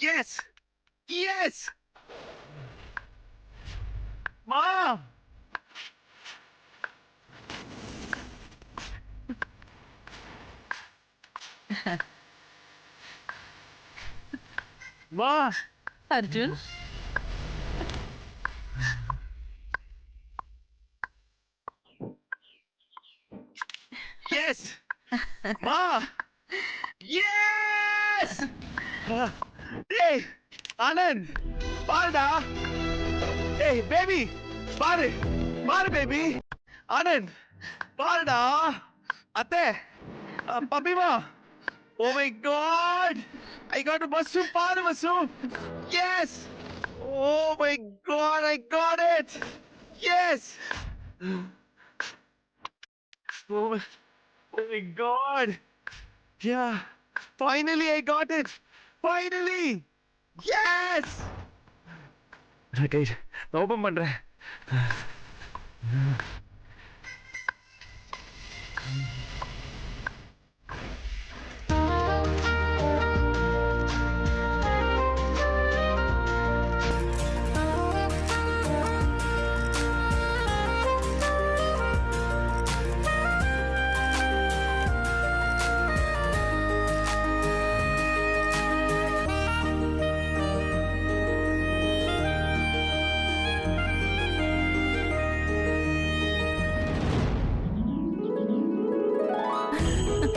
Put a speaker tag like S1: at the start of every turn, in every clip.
S1: Yes! Yes! Mom! Ma!
S2: Arjun,
S1: Yes! Ma! Yes! Hey! Anand! Balda! Hey, baby! Baru! Baru, baby! Anand! Balda! Atte! Puppy ma! Oh my God! I got a Vasu! Baru Vasu! Yes! Oh my God! I got it! Yes! Oh my God! Yeah! Finally I got it! Finally! Yes! Okay, நான் open பண்றேன்.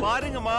S1: பாருங்கம்மா.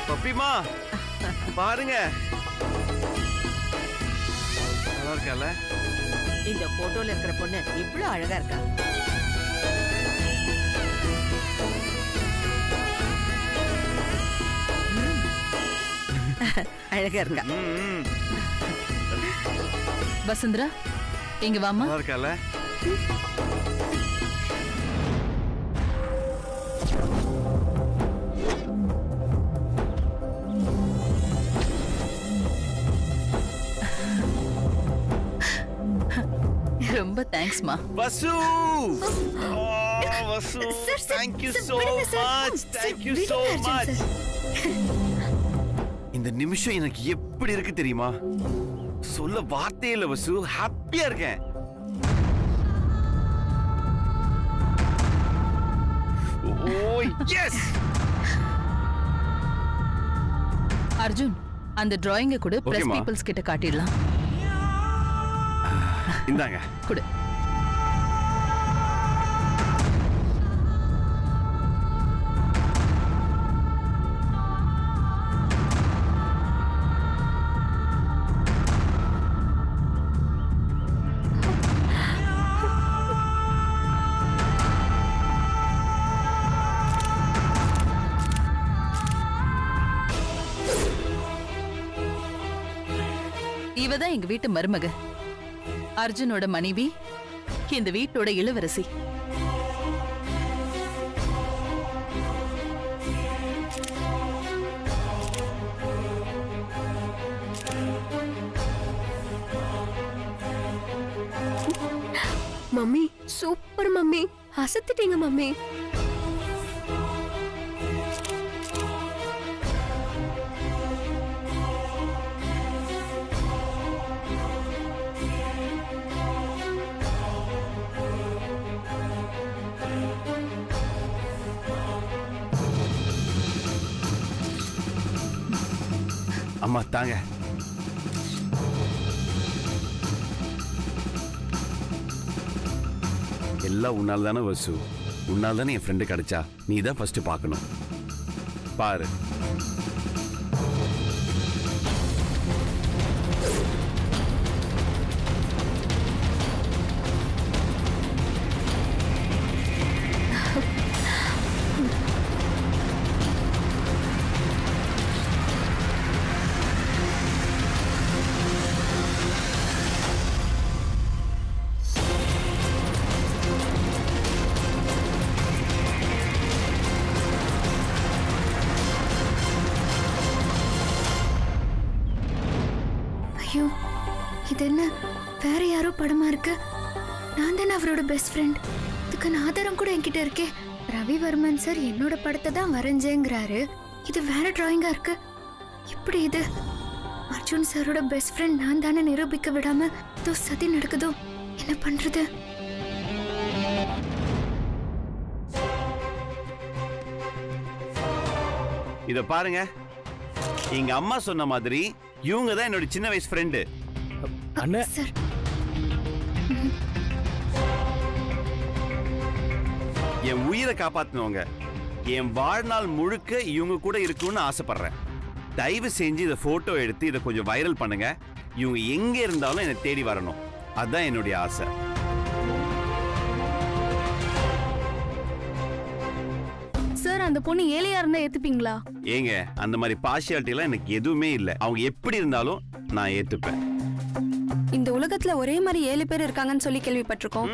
S1: பப்பிமா பாருங்க. நல்லா இருக்கல?
S2: இந்த போட்டோல இருக்கிற பொண்ணு இவ்வளவு அழகா இருக்கா? அழகா இருக்கா?
S3: வசுந்தரா, இங்க வாமா.
S1: நல்லா இருக்கல?
S3: ரொம்ப தேங்க்ஸ்மா.
S1: வசு! வசு! Thank you so much. Thank you so much. இந்த நிமிஷம் எனக்கு எப்படி இருக்கு தெரியுமா? சொல்ல வார்த்தையே இல்ல வசு. ஹாப்பியா இருக்கேன். ஓ எஸ்!
S3: அர்ஜுன், அந்த டிராயிங்க கூட பிரஸ் பீப்பிள்ஸ் கிட்ட காட்டிடலாம்.
S1: இந்தாங்க.
S3: குடு. இவதான் எங்க வீட்டு மருமக, அர்ஜுனோட மனைவி, இந்த வீட்டோட இளவரசி.
S4: மம்மி சூப்பர் மம்மி, அசத்திட்டீங்க மம்மி.
S1: அம்மா தாங்க. எல்லாம் உன்னால தானே வசு. உன்னால தானே என் ஃப்ரெண்டு கிடைச்சா. நீ தான் ஃபர்ஸ்ட் பார்க்கணும். பாரு.
S5: இது என்ன வேற யாரோ படமா இருக்கு? நான் தானே அவரோட பெஸ்ட் ஃப்ரெண்ட். இதுக்கான ஆதாரம் கூட என்கிட்ட இருக்கே. ரவிவர்மன் சார் என்னோட படத்தை தான் வரைஞ்சேங்கிறாரு. இது வேற டிராயிங்கா இருக்கு. எப்படி இது? அர்ஜுன் சாரோட பெஸ்ட் ஃப்ரெண்ட் நான் தானே நிரூபிக்க விடாம ஏதோ சதி நடக்குதோ? என்ன பண்றது?
S1: இத பாருங்க, எங்க அம்மா சொன்ன மாதிரி இவங்க தான் என்னோட சின்ன வயசு ஃப்ரெண்டு.
S6: அண்ணே
S5: சார்
S1: என் உயிரை காப்பாத்தினவங்க. என் வாழ்நாள் முழுக்க இவங்க கூட இருக்கும்னு ஆசைப்படுறேன். தயவு செஞ்சு இதை போட்டோ எடுத்து இதை கொஞ்சம் வைரல் பண்ணுங்க. இவங்க எங்க இருந்தாலும் என்னை தேடி வரணும். அதுதான் என்னுடைய ஆசை.
S7: சார், அந்த பொண்ணு ஏழையா இருந்தா ஏத்துப்பீங்களா?
S1: ஏங்க, அந்த மாதிரி பார்ஷியாலிட்டி எல்லாம் எனக்கு எதுவுமே இல்லை. அவங்க எப்படி இருந்தாலும் நான் ஏத்துப்பேன்.
S4: இந்த உலகத்துல ஒரே மாதிரி 7 பேர் இருக்காங்கன்னு சொல்லி கேள்விப்பட்டிருக்கோம்.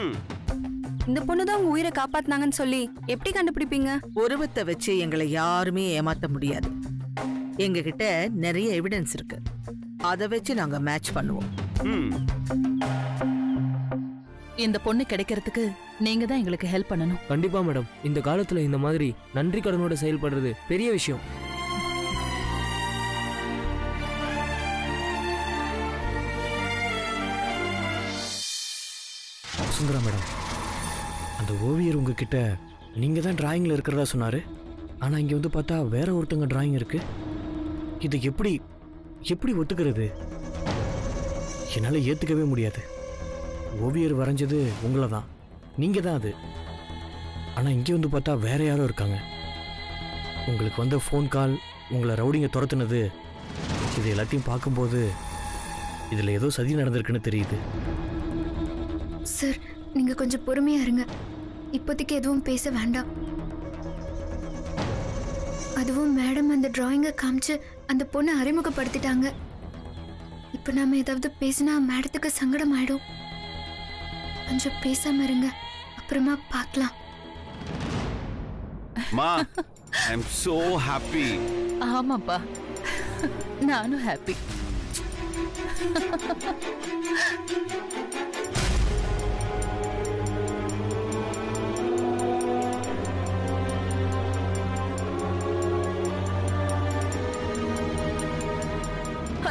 S4: இந்த பொண்ணு தான் உங்க உயிரை காப்பாத்தினாங்கன்னு சொல்லி எப்படி கண்டுபிடிப்பீங்க?
S2: உருவத்தை வச்சு எங்களை யாருமே ஏமாத்த முடியாது. எங்க கிட்ட நிறைய எவிடன்ஸ் இருக்கு. அதை வச்சு நாங்க மேட்ச் பண்ணுவோம்.
S3: இந்த பொண்ணு கிடைக்கிறதுக்கு நீங்க தான் எங்களுக்கு ஹெல்ப் பண்ணணும்.
S6: கண்டிப்பா மேடம். இந்த காலத்துல இந்த மாதிரி நன்றி கடனோட செயல்படுறது பெரிய விஷயம். சுந்தரா மேடம், அந்த ஓவியர் உங்ககிட்ட நீங்க தான் டிராயிங்ல இருக்கிறதா சொன்னாரு. ஆனா இங்க வந்து பார்த்தா வேற ஒருத்தங்க டிராயிங் இருக்கு. இது எப்படி எப்படி ஒத்துக்கிறது? என்னால ஏத்துக்கவே முடியாது. ஓவியர் வரைஞ்சது உங்களை தான், நீங்க தான் அது. ஆனா இங்கே வந்து பார்த்தா வேற யாரோ இருக்காங்க. உங்களுக்கு வந்த ஃபோன் கால், உங்களை ரவுடிங்க துரத்துனது, இது எல்லாத்தையும் பார்க்கும்போது இதுல ஏதோ சதி நடந்திருக்குன்னு தெரியுது.
S5: சார், நீங்க கொஞ்சம் பொறுமையா இருங்க. இப்போதைக்கு எதுவும் பேச வேண்டாம். அதுவும் மேடம் அந்த டிராயிங்கை காமிச்சு அந்த பொண்ணை அறிமுகப்படுத்திட்டாங்க. இப்ப நாம ஏதாவது பேசினா மேடத்துக்கு சங்கடம் ஆயிடும். கொஞ்சம் பேசாம இருங்க, அப்புறமா பார்க்கலாம்.
S1: மா, ஐ அம் சோ ஹாப்பி.
S3: ஆமாப்பா, நானும் ஹாப்பி.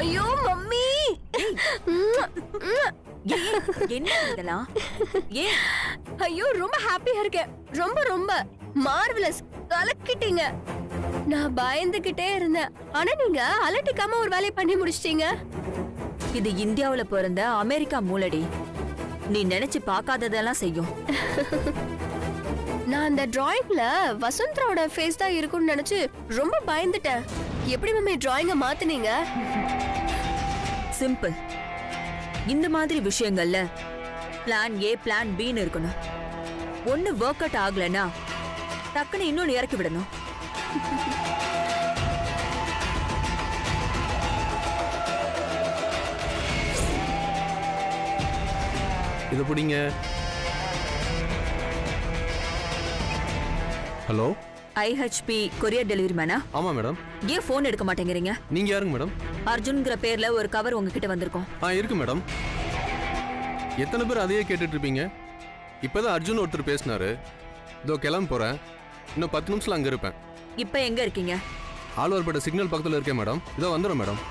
S4: ஐயோ மம்மி,
S7: என்ன இதெல்லாம்? ஏன்?
S4: ஐயோ ரொம்ப ஹாப்பியா இருக்கேன். ரொம்ப ரொம்ப மார்வெலஸ், கலக்கிட்டீங்க. நான் பயந்துகிட்டே இருந்தேன். ஆனா நீங்க அலட்டிக்காம ஒரு வேலையை பண்ணி முடிச்சிட்டீங்க.
S7: இது இந்தியாவுல பிறந்த அமெரிக்கா மூலடி. நீ நினைச்சு பார்க்காததெல்லாம் செய்யும்.
S4: நான் அந்த டிராயிங்ல வசுந்தராவோட ஃபேஸ் தான் இருக்கும்னு நினைச்சு ரொம்ப பயந்துட்டேன். எப்படி மம்மி டிராயிங்க மாத்துனீங்க?
S7: சிம்பிள். இந்த மாதிரி விஷயங்கள்ல பிளான் ஏ பிளான் பின்னு இருக்கணும். ஒன்னு ஒர்க் அவுட் ஆகலன்னா டக்குன்னு இன்னொன்னு இறக்கி விடணும்.
S8: இதை பிடிங்க. ஹலோ,
S7: IHP கொரியர் டெலிவரி மேனா?
S8: ஆமா மேடம்.
S7: ஏன் போன் எடுக்க மாட்டேங்கிறீங்க?
S8: நீங்க யாருங்க மேடம்?
S7: அர்ஜுன்ங்கிற பேர்ல ஒரு கவர் உங்ககிட்ட வந்திருக்கோம்.
S8: இருக்கு மேடம். எத்தனை பேர் அதையே கேட்டுட்டு இருப்பீங்க? இப்பதான் அர்ஜுன் ஒருத்தர் பேசினாரு. இதோ கிளம்ப போறேன். இன்னும் 10 நிமிஷத்துல அங்க இருப்பேன்.
S7: இப்ப எங்க இருக்கீங்க?
S8: ஆழ்வார்பேட்டை சிக்னல் பக்கத்துல இருக்கேன் மேடம். இதோ வந்துடும் மேடம்.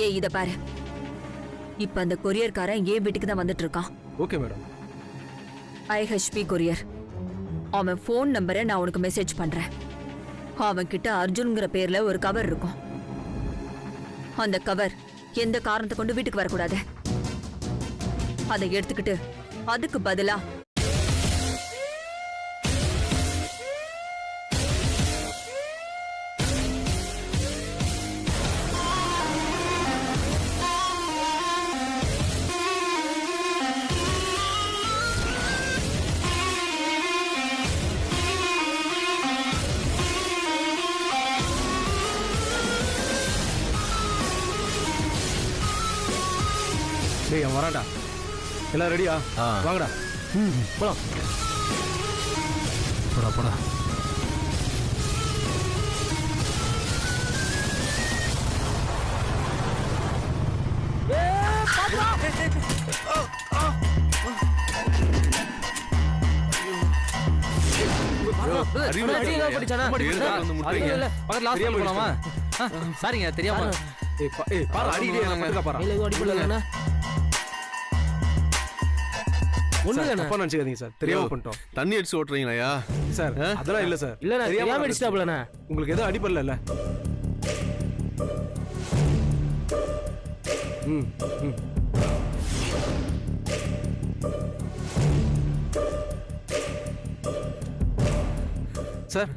S7: ஏய், இத பாரு. இப்ப அந்த கொரியர்காரன் ஏன் வீட்டுக்கு தான் வந்துட்டு இருக்கான்.
S8: Okay madam.
S7: IHP courier. அவன் போன் நம்பரை நான் உனக்கு மெசேஜ் பண்றேன். அவன் கிட்ட அர்ஜுன்ங்கிற பேர்ல ஒரு கவர் இருக்கும். அந்த கவர் எந்த காரணத்தை கொண்டு வீட்டுக்கு வரக்கூடாது. அதை எடுத்துக்கிட்டு அதுக்கு பதிலா
S6: டேய், அவன் வரான்டா. எல்லாம் ரெடியா? வாங்கடா. போலாம்.
S9: போடா போடா.
S10: சாரிங்க தெரியாம.
S8: தெரியாம பண்ணிட்டோம். தண்ணி அடிச்சு ஓட்டுறீங்களா
S6: சார்? அதெல்லாம் இல்ல சார். இல்ல தெரியாம அடிச்சிட்டாப்லண்ணா. உங்களுக்கு எதுவும் அடிப்படல இல்ல? சார்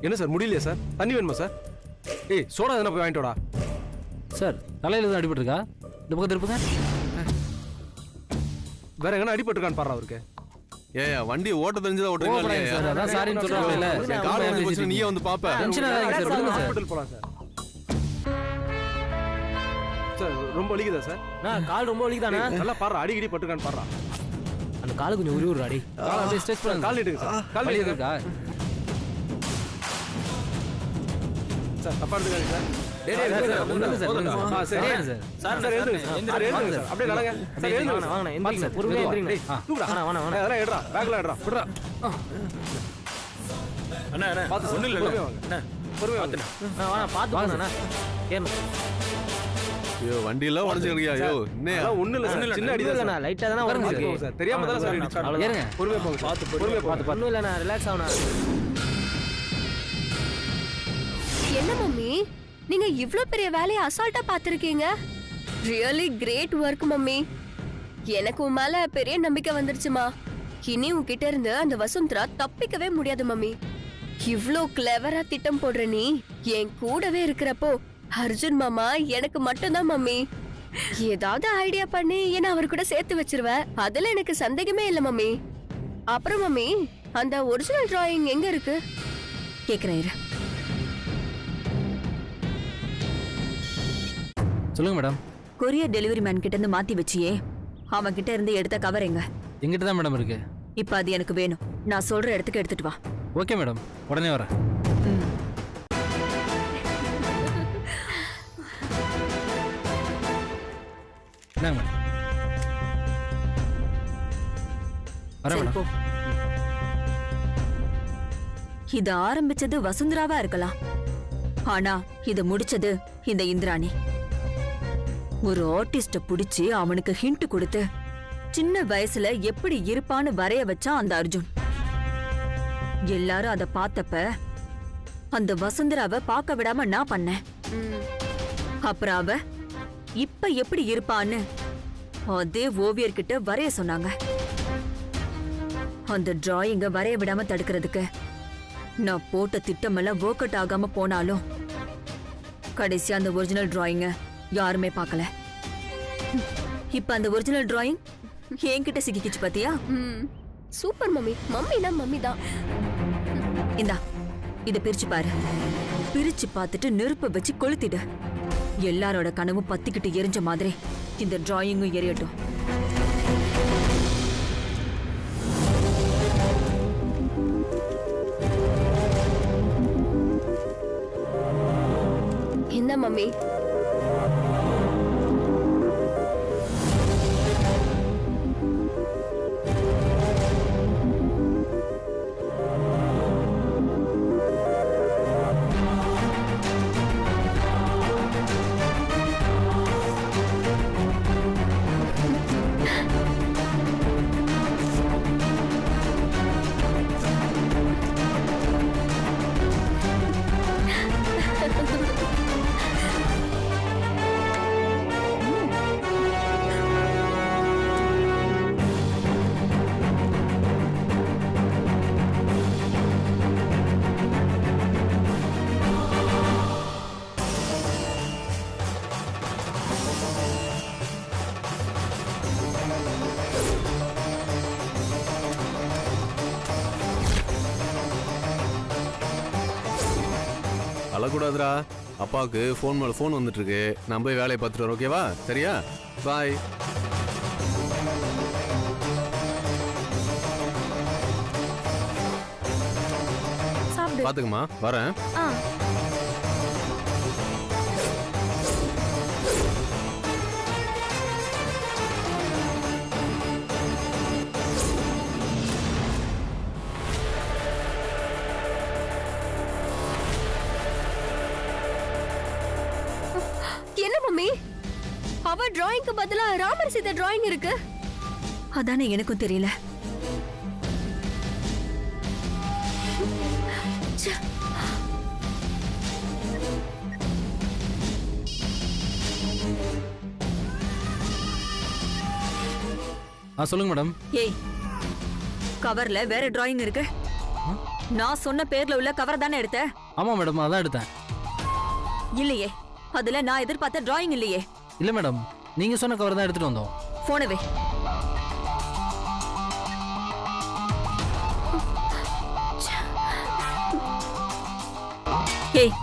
S6: என்ன சார் முடியலையா சார்? தண்ணி வேணுமா சார்? ஏய் சோடா எதனா போய் வாங்கிட்டோடா.
S10: சார் தலையில எதுவும் அடிபட்டுருக்கா? இந்த பக்கம் திருப்புங்க.
S6: வேற எங்கன்னா அடிபட்டுருக்கான்னு பாரு அவருக்கு.
S8: ஏயா வண்டி ஓட்ட தெரிஞ்சதா ஓட்டுறீங்களா?
S10: சார் அதான் சாரின்னு சொல்றாங்கல்ல.
S8: கால் வந்து போச்சு நீயே வந்து பாப்ப.
S10: டென்ஷன் ஆகாதீங்க சார். விடுங்க சார்.
S6: ஹாஸ்பிடல் போலாம் சார். சார் ரொம்ப வலிக்குதா சார்?
S10: கால் ரொம்ப வலிக்குதானே?
S6: நல்லா பாரு அடிக்கடி பட்டுருக்கான்னு பாரு.
S10: அந்த கால் கொஞ்சம் உருவுற அடி. கால் அப்படியே ஸ்ட்ரெச் பண்ணுங்க.
S6: கால் எடுங்க சார். கால்
S10: வலி இருக்கா?
S6: சார் தப்பா எடுத்துக்காதீங்க சார்.
S10: டேய் சார் ஒண்ணுங்க சார்.
S6: சரி சார். Sir எழுந்துங்க sir. அப்படியே நடங்க. சார் எழுந்துங்க.
S10: வாங்க எந்திரிங்க சார். பொறுமையா எந்திரிங்க.
S6: தூக்குடா. வாணா. அதெல்லாம் எடுடா. பேக்ல எடுடா. விடுடா. அண்ணா பாத்து ஒண்ணு இல்ல. அண்ணா பொறுமையா வாங்க.
S10: வாணா பாத்து வாங்க அண்ணா. ஏன்
S8: ஐயோ வண்டி எல்லாம் உடைஞ்சு கிடக்கியா? ஐயோ என்ன
S6: ஒண்ணு இல்ல சார். சின்ன அடி தான்
S10: நான் லைட்டா தான வருது
S6: சார். தெரியாம தான் சார் அடிச்சாங்க.
S10: ஏறுங்க.
S6: பொறுமையா போங்க. பொறுமையா பாத்து.
S10: ஒண்ணும் இல்ல நான் ரிலாக்ஸ் ஆவனா.
S4: என்ன மம்மி நீங்க இவ்ளோ பெரிய வேலையை அசால்ட்டா பாத்திருக்கீங்க? Really great work mummy. எனக்கு உன் மேல பெரிய நம்பிக்கை வந்துருச்சுமா. இனி உன்கிட்ட இருந்து அந்த வசுந்தரா தப்பிக்கவே முடியாது மம்மி. இவ்ளோ கிளவரா திட்டம் போடுற நீ என் கூடவே இருக்கிறப்போ அர்ஜுன் மாமா எனக்கு மட்டும்தான் மம்மி. ஏதாவது ஐடியா பண்ணி என்ன அவர் கூட சேர்த்து வச்சிருவ. அதுல எனக்கு சந்தேகமே இல்ல மம்மி. அப்புறம் மம்மி அந்த ஒரிஜினல் டிராயிங் எங்க இருக்கு?
S7: கேக்குறேன்.
S10: சொல்லுங்க மேடம்.
S7: கொரியர் டெலிவரி மேன் கிட்ட இருந்து மாத்தி வச்சியே, அவன் கிட்ட இருந்து எடுத்த கவர் எங்க?
S10: எங்கிட்ட தான் மேடம் இருக்கு.
S7: இப்ப அது எனக்கு வேணும். நான் சொல்ற இடத்துக்கு எடுத்துட்டு வா.
S10: ஓகே மேடம் உடனே வரேன். என்னங்க மேடம்? வரேன்
S7: சரி,
S10: மேடம்.
S7: போ. இது ஆரம்பிச்சது வசுந்தராவா இருக்கலாம், ஆனா இது முடிச்சது இந்த இந்திராணி. ஒரு ஆர்டிஸ்ட புடிச்சு அவனுக்கு ஹிண்ட் கொடுத்து சின்ன வயசுல எப்படி இருப்பான்னு வரைய வச்சான் அந்த அர்ஜுன். எல்லாரும் அத பார்த்தப்ப அந்த வசுந்தராவை பார்க்க விடாம நான் பண்ணேன். அப்புறம் அவ இப்ப எப்படி இருப்பான்னு அதே ஓவியர்கிட்ட வரைய சொன்னாங்க. அந்த டிராயிங்க வரைய விடாம தடுக்கிறதுக்கு நான் போட்ட திட்டமெல்லாம் ஒர்க் அவுட் ஆகாம போனாலும் கடைசியா அந்த ஒரிஜினல் டிராயிங்க யாருமே பார்க்கல. இப்ப அந்த ஒரிஜினல் டிராயிங் என்கிட்ட சிக்கிக்கிச்சு பாத்தியா?
S4: Super mummy. மம்மினா மம்மி தான்.
S7: இந்தா இத பிரிச்சு பாரு. பிரிச்சு பார்த்துட்டு நெருப்ப வச்சு கொளுத்திடு. எல்லாரோட கனவும் பத்திக்கிட்டு எரிஞ்ச மாதிரி இந்த டிராயிங்கும் எரியட்டும்.
S4: என்ன மம்மி?
S8: அழக்கூடாதுரா. அப்பாவுக்கு ஃபோன் மேலே ஃபோன் வந்துட்டு இருக்கு. நான் போய் வேலையை பார்த்துட்டு வரேன். ஓகேவா? சரியா? பாய். பாத்துக்கமா வரேன்.
S5: ஆ.
S4: என்ன மம்மி, அவ டிராயிங்க்கு பதிலா ராமர் சீதா டிராயிங் இருக்கு.
S7: அதானே எனக்கும் தெரியல.
S10: சொல்லுங்க மேடம்.
S7: ஏய், கவர்ல வேற டிராயிங் இருக்கு. நான் சொன்ன பேர்ல உள்ள கவர் தானே எடுத்த?
S10: ஆமாம் மேடம், அதான் எடுத்தேன்.
S7: இல்லையே, அதுல நான் எதிர்பார்த்த டிராயிங் இல்லையே.
S10: இல்லை மேடம், நீங்கள் சொன்ன கவர் தான் எடுத்துகிட்டு வந்தோம்.
S7: போனவே ஏய்,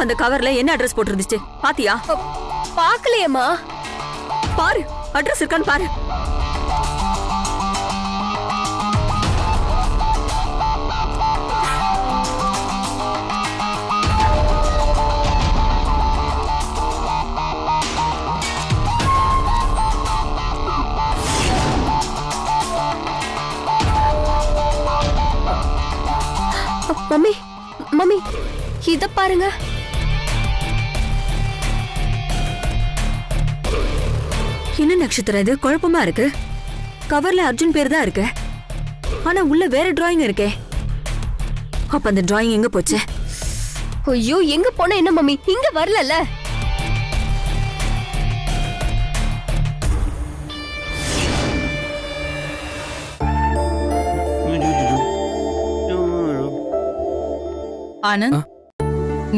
S7: அந்த கவர்ல என்ன அட்ரஸ் போட்டிருந்துச்சு பாத்தியா?
S4: பாக்கலையேம்மா.
S7: பாரு, அட்ரஸ் இருக்கான்னு பாரு.
S4: மம்மி, மம்மி, இத பாருங்க.
S7: என்ன நட்சத்திரம் இது? குழப்பமா இருக்கு. கவர்ல அர்ஜுன் பேர் தான் இருக்கு, ஆனா உள்ள வேற டிராயிங் இருக்கே. அப்ப அந்த டிராயிங் எங்க போச்சு?
S4: ஐயோ, எங்க போன என்ன மம்மி, இங்க வரலல்ல.
S3: ஆனந்த்,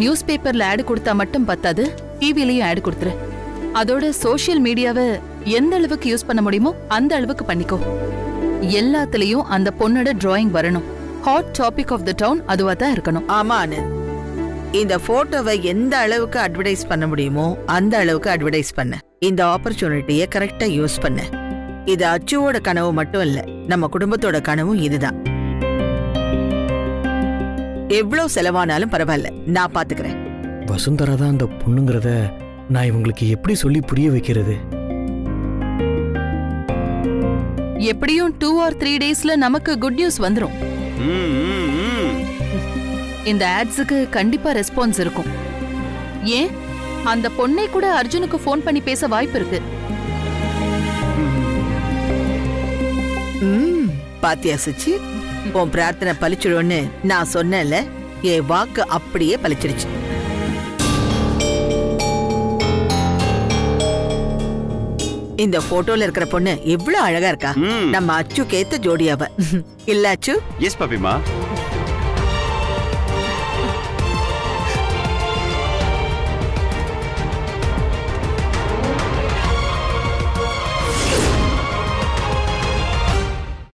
S3: நியூஸ் பேப்பர்ல ஆட் கொடுத்தா மட்டும் பத்தாது, டிவிலையும் ஆட் கொடுத்துரு. அதோட சோஷியல் மீடியாவை எந்த அளவுக்கு யூஸ் பண்ண முடியுமோ அந்த அளவுக்கு பண்ணிக்கோ. எல்லாத்துலயும் அந்த பொண்ணோட டிராயிங் வரணும். Hot topic of the town அதுவா தான் இருக்கணும்.
S2: ஆமா ஆனந்த், இந்த போட்டோவை எந்த அளவுக்கு அட்வர்டைஸ் பண்ண முடியுமோ அந்த அளவுக்கு அட்வர்டைஸ் பண்ண. இந்த ஆப்பர்ச்சுனிட்டியை கரெக்டா யூஸ் பண்ண. இது அச்சுவோட கனவு மட்டும் இல்ல, நம்ம குடும்பத்தோட கனவும் இதுதான். எவ்வளவு செலவானாலும் பரவாயில்ல, நான் பாத்துக்கிறேன்.
S6: வசுந்தரா தான் அந்த பொண்ணுங்கிறத நான் இவங்களுக்கு எப்படி சொல்லி புரிய வைக்கிறது?
S3: எப்படியும் 2 or 3 டேஸ்ல நமக்கு குட் நியூஸ் வந்துரும். இந்த ஆட்ஸுக்கு கண்டிப்பா ரெஸ்பான்ஸ் இருக்கும். ஏன், அந்த பொண்ணை கூட அர்ஜுனுக்கு ஃபோன் பண்ணி பேச வாய்ப்பு இருக்கு.
S2: பாத்தியா சுச்சி, உன் பிரார்த்தனை பலிச்சிடும்னு நான் சொன்னேன்ல, என் வாக்கு அப்படியே பலிச்சிடுச்சு. இந்த போட்டோல இருக்கிற பொண்ணு எவ்வளவு அழகா இருக்கா. நம்ம அச்சுக்கு ஏத்த ஜோடியாவ இல்ல அச்சு?
S1: எஸ் பாப்பிமா.